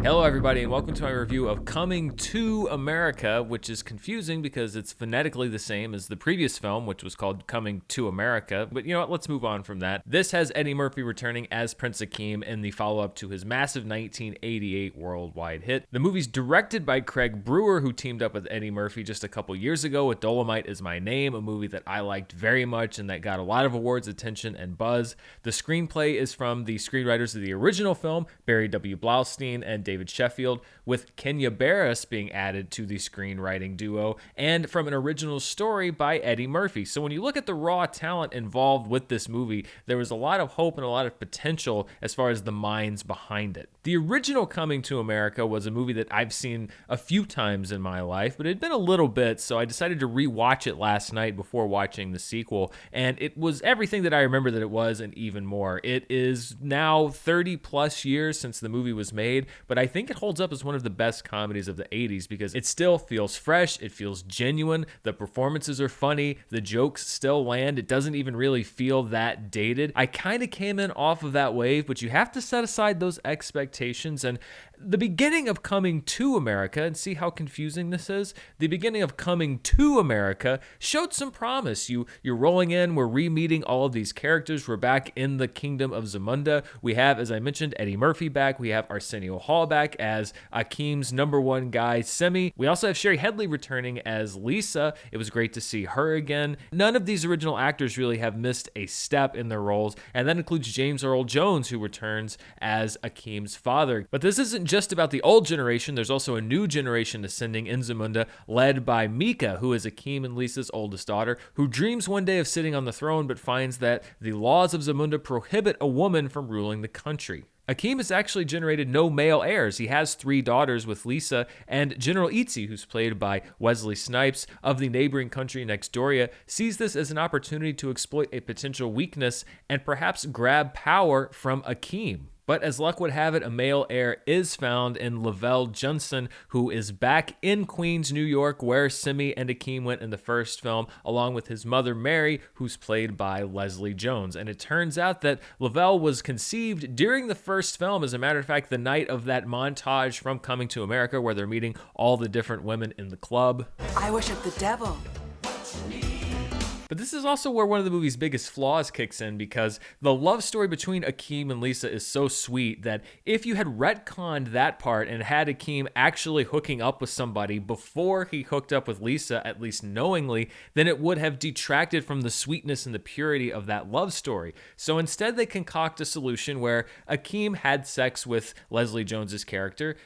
Hello everybody and welcome to my review of Coming to America, which is confusing because it's phonetically the same as the previous film, which was called Coming to America. But you know what, let's move on from that. This has Eddie Murphy returning as Prince Akeem in the follow-up to his massive 1988 worldwide hit. The movie's directed by Craig Brewer, who teamed up with Eddie Murphy just a couple years ago with Dolomite Is My Name, a movie that I liked very much and that got a lot of awards, attention, and buzz. The screenplay is from the screenwriters of the original film, Barry W. Blaustein and David Sheffield, with Kenya Barris being added to the screenwriting duo, and from an original story by Eddie Murphy. So when you look at the raw talent involved with this movie, there was a lot of hope and a lot of potential as far as the minds behind it. The original Coming to America was a movie that I've seen a few times in my life, but it had been a little bit, so I decided to rewatch it last night before watching the sequel, and it was everything that I remember that it was and even more. It is now 30 plus years since the movie was made, but I think it holds up as one of the best comedies of the 80s because it still feels fresh, it feels genuine, the performances are funny, the jokes still land, it doesn't even really feel that dated. I kind of came in off of that wave, but you have to set aside those expectations, and the beginning of Coming to America, and see how confusing this is, the beginning of Coming to America showed some promise. You're rolling in, we're re-meeting all of these characters, we're back in the kingdom of Zamunda. We have, as I mentioned, Eddie Murphy back, we have Arsenio Hall back as Akeem's number one guy, Semi. We also have Sherry Headley returning as Lisa. It was great to see her again. None of these original actors really have missed a step in their roles, and that includes James Earl Jones, who returns as Akeem's father. But this isn't just about the old generation, there's also a new generation ascending in Zamunda, led by Mika, who is Akeem and Lisa's oldest daughter, who dreams one day of sitting on the throne but finds that the laws of Zamunda prohibit a woman from ruling the country. Akeem has actually generated no male heirs. He has 3 daughters with Lisa, and General Itzi, who's played by Wesley Snipes of the neighboring country Nextdoria, sees this as an opportunity to exploit a potential weakness and perhaps grab power from Akeem. But as luck would have it, a male heir is found in Lavelle Johnson, who is back in Queens, New York, where Simi and Akeem went in the first film, along with his mother, Mary, who's played by Leslie Jones. And it turns out that Lavelle was conceived during the first film. As a matter of fact, the night of that montage from Coming to America, where they're meeting all the different women in the club. I worship the devil. But this is also where one of the movie's biggest flaws kicks in, because the love story between Akeem and Lisa is so sweet that if you had retconned that part and had Akeem actually hooking up with somebody before he hooked up with Lisa, at least knowingly, then it would have detracted from the sweetness and the purity of that love story. So instead they concoct a solution where Akeem had sex with Leslie Jones's character,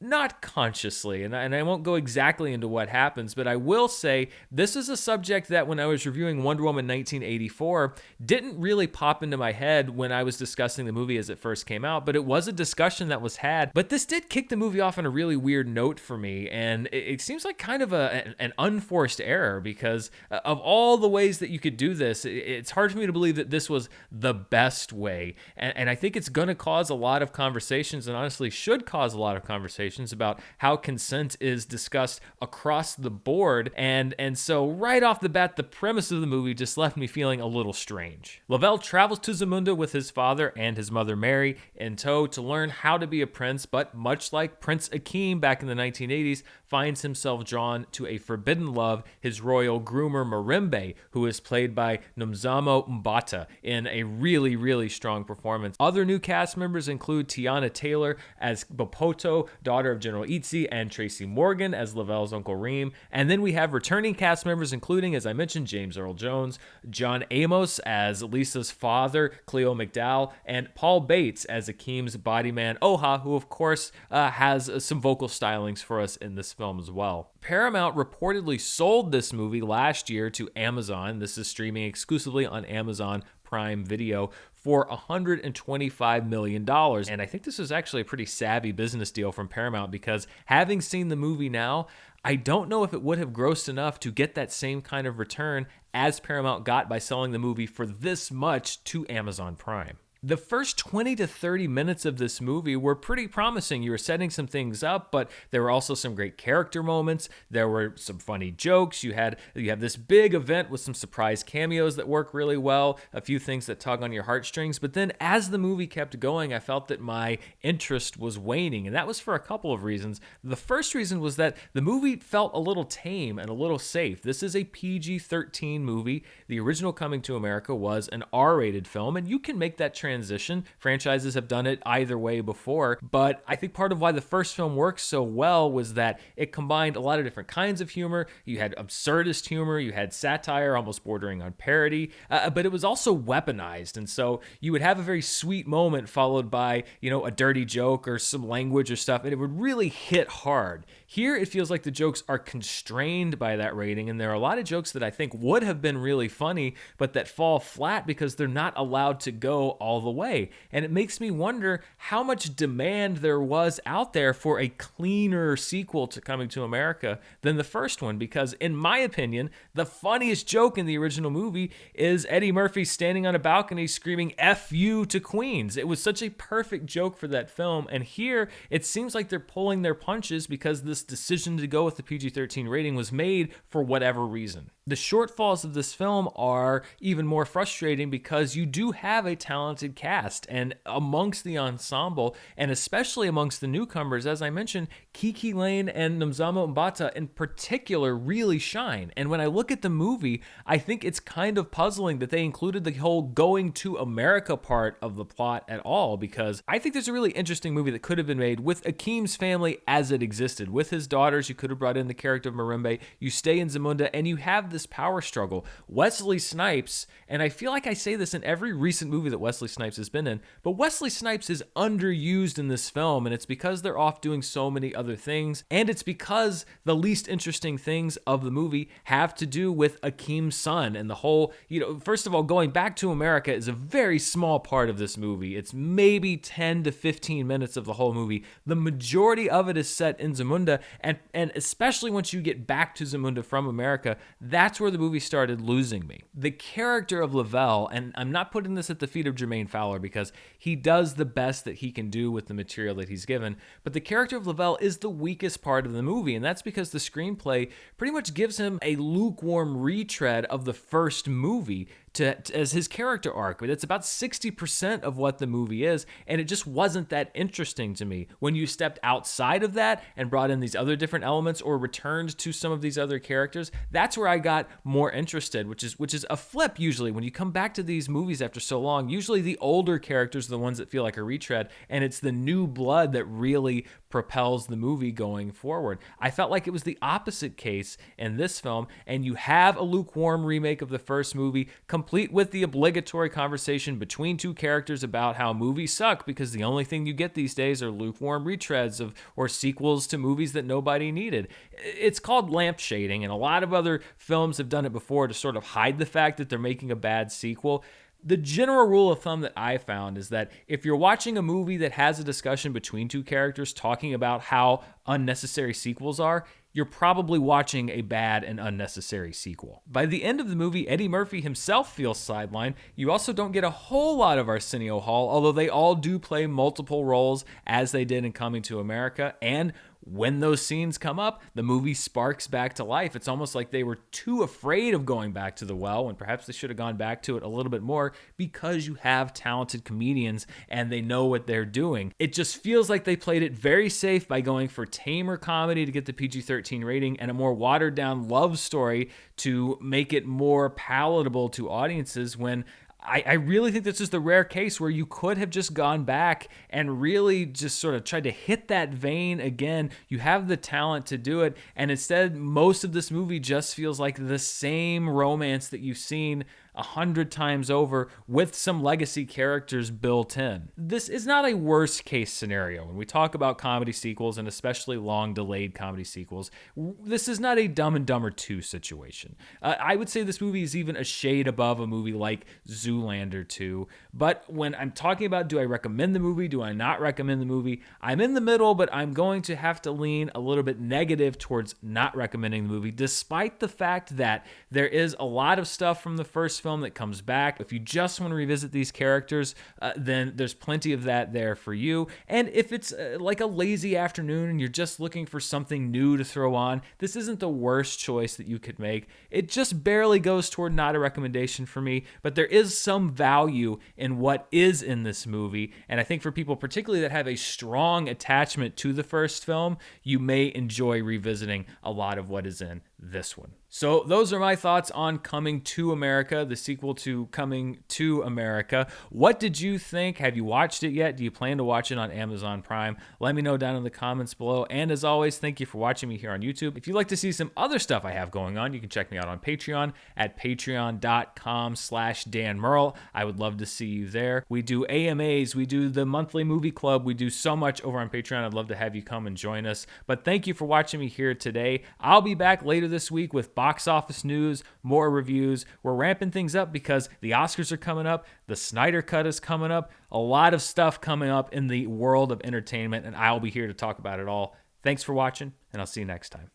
not consciously, and I won't go exactly into what happens, but I will say this is a subject that when I was reviewing Wonder Woman 1984 didn't really pop into my head when I was discussing the movie as it first came out, but it was a discussion that was had. But this did kick the movie off on a really weird note for me, and it seems like kind of an unforced error, because of all the ways that you could do this, it's hard for me to believe that this was the best way, and I think it's going to cause a lot of conversations, and honestly should cause a lot of conversations about how consent is discussed across the board, and so right off the bat, the premise of the movie just left me feeling a little strange. Lavelle travels to Zamunda with his father and his mother Mary in tow to learn how to be a prince, but much like Prince Akeem back in the 1980s, finds himself drawn to a forbidden love, his royal groomer Marimbe, who is played by Nomzamo Mbata in a really, really strong performance. Other new cast members include Tiana Taylor as Bopoto, daughter of General Itzi, and Tracy Morgan as Lavelle's Uncle Reem. And then we have returning cast members including, as I mentioned, James Earl Jones, John Amos as Lisa's father, Cleo McDowell, and Paul Bates as Akeem's body man, Oha, who of course has some vocal stylings for us in this film as well. Paramount reportedly sold this movie last year to Amazon. This is streaming exclusively on Amazon Prime Video for $125 million. And I think this is actually a pretty savvy business deal from Paramount, because having seen the movie now, I don't know if it would have grossed enough to get that same kind of return as Paramount got by selling the movie for this much to Amazon Prime. The first 20 to 30 minutes of this movie were pretty promising. You were setting some things up, but there were also some great character moments. There were some funny jokes. You have this big event with some surprise cameos that work really well, a few things that tug on your heartstrings. But then as the movie kept going, I felt that my interest was waning, and that was for a couple of reasons. The first reason was that the movie felt a little tame and a little safe. This is a PG-13 movie. The original Coming to America was an R-rated film, and you can make that transition. Franchises have done it either way before, but I think part of why the first film worked so well was that it combined a lot of different kinds of humor. You had absurdist humor, you had satire almost bordering on parody, but it was also weaponized, and so you would have a very sweet moment followed by, a dirty joke or some language or stuff, and it would really hit hard. Here, it feels like the jokes are constrained by that rating, and there are a lot of jokes that I think would have been really funny, but that fall flat because they're not allowed to go all the way. And it makes me wonder how much demand there was out there for a cleaner sequel to Coming to America than the first one, because in my opinion, the funniest joke in the original movie is Eddie Murphy standing on a balcony screaming "F you" to Queens. It was such a perfect joke for that film, and here it seems like they're pulling their punches because this decision to go with the PG-13 rating was made for whatever reason. The shortfalls of this film are even more frustrating because you do have a talented cast, and amongst the ensemble, and especially amongst the newcomers, as I mentioned, Kiki Lane and Nomzamo Mbata in particular really shine. And when I look at the movie, I think it's kind of puzzling that they included the whole going to America part of the plot at all, because I think there's a really interesting movie that could have been made with Akeem's family as it existed. With his daughters, you could have brought in the character of Marimbe, you stay in Zamunda, and you have this power struggle. Wesley Snipes, and I feel like I say this in every recent movie that Wesley Snipes has been in, but Wesley Snipes is underused in this film, and it's because they're off doing so many other things, and it's because the least interesting things of the movie have to do with Akeem's son, and the whole, first of all, going back to America is a very small part of this movie. It's maybe 10 to 15 minutes of the whole movie. The majority of it is set in Zamunda, and especially once you get back to Zamunda from America, that's where the movie started losing me. The character of Lavelle, and I'm not putting this at the feet of Jermaine Fowler because he does the best that he can do with the material that he's given, but the character of Lavelle is the weakest part of the movie, and that's because the screenplay pretty much gives him a lukewarm retread of the first movie as his character arc. But it's about 60% of what the movie is, and it just wasn't that interesting to me. When you stepped outside of that and brought in these other different elements or returned to some of these other characters, that's where I got more interested, which is a flip usually. When you come back to these movies after so long, usually the older characters are the ones that feel like a retread, and it's the new blood that really propels the movie going forward. I felt like it was the opposite case in this film, and you have a lukewarm remake of the first movie, complete with the obligatory conversation between two characters about how movies suck because the only thing you get these days are lukewarm retreads or sequels to movies that nobody needed. It's called lampshading, and a lot of other films have done it before to sort of hide the fact that they're making a bad sequel. The general rule of thumb that I found is that if you're watching a movie that has a discussion between two characters talking about how unnecessary sequels are, you're probably watching a bad and unnecessary sequel. By the end of the movie, Eddie Murphy himself feels sidelined. You also don't get a whole lot of Arsenio Hall, although they all do play multiple roles as they did in Coming to America, and when those scenes come up, the movie sparks back to life. It's almost like they were too afraid of going back to the well, when perhaps they should have gone back to it a little bit more, because you have talented comedians and they know what they're doing. It just feels like they played it very safe by going for tamer comedy to get the PG-13 rating and a more watered down love story to make it more palatable to audiences, when I really think this is the rare case where you could have just gone back and really just sort of tried to hit that vein again. You have the talent to do it, and instead, most of this movie just feels like the same romance that you've seen 100 times over with some legacy characters built in. This is not a worst case scenario. When we talk about comedy sequels, and especially long delayed comedy sequels, this is not a Dumb and Dumber 2 situation. I would say this movie is even a shade above a movie like Zoolander 2. But when I'm talking about do I recommend the movie, do I not recommend the movie, I'm in the middle, but I'm going to have to lean a little bit negative towards not recommending the movie, despite the fact that there is a lot of stuff from the first film that comes back. If you just want to revisit these characters, then there's plenty of that there for you. And if it's like a lazy afternoon and you're just looking for something new to throw on, this isn't the worst choice that you could make. It just barely goes toward not a recommendation for me, but there is some value in what is in this movie. And I think for people particularly that have a strong attachment to the first film, you may enjoy revisiting a lot of what is in this one. So those are my thoughts on Coming to America, the sequel to Coming to America. What did you think? Have you watched it yet? Do you plan to watch it on Amazon Prime? Let me know down in the comments below. And as always, thank you for watching me here on YouTube. If you'd like to see some other stuff I have going on, you can check me out on Patreon at patreon.com/Dan Murrell. I would love to see you there. We do AMAs, we do the monthly movie club, we do so much over on Patreon. I'd love to have you come and join us. But thank you for watching me here today. I'll be back later this week with box office news, more reviews. We're ramping things up because the Oscars are coming up, the Snyder Cut is coming up, a lot of stuff coming up in the world of entertainment, and I'll be here to talk about it all. Thanks for watching, and I'll see you next time.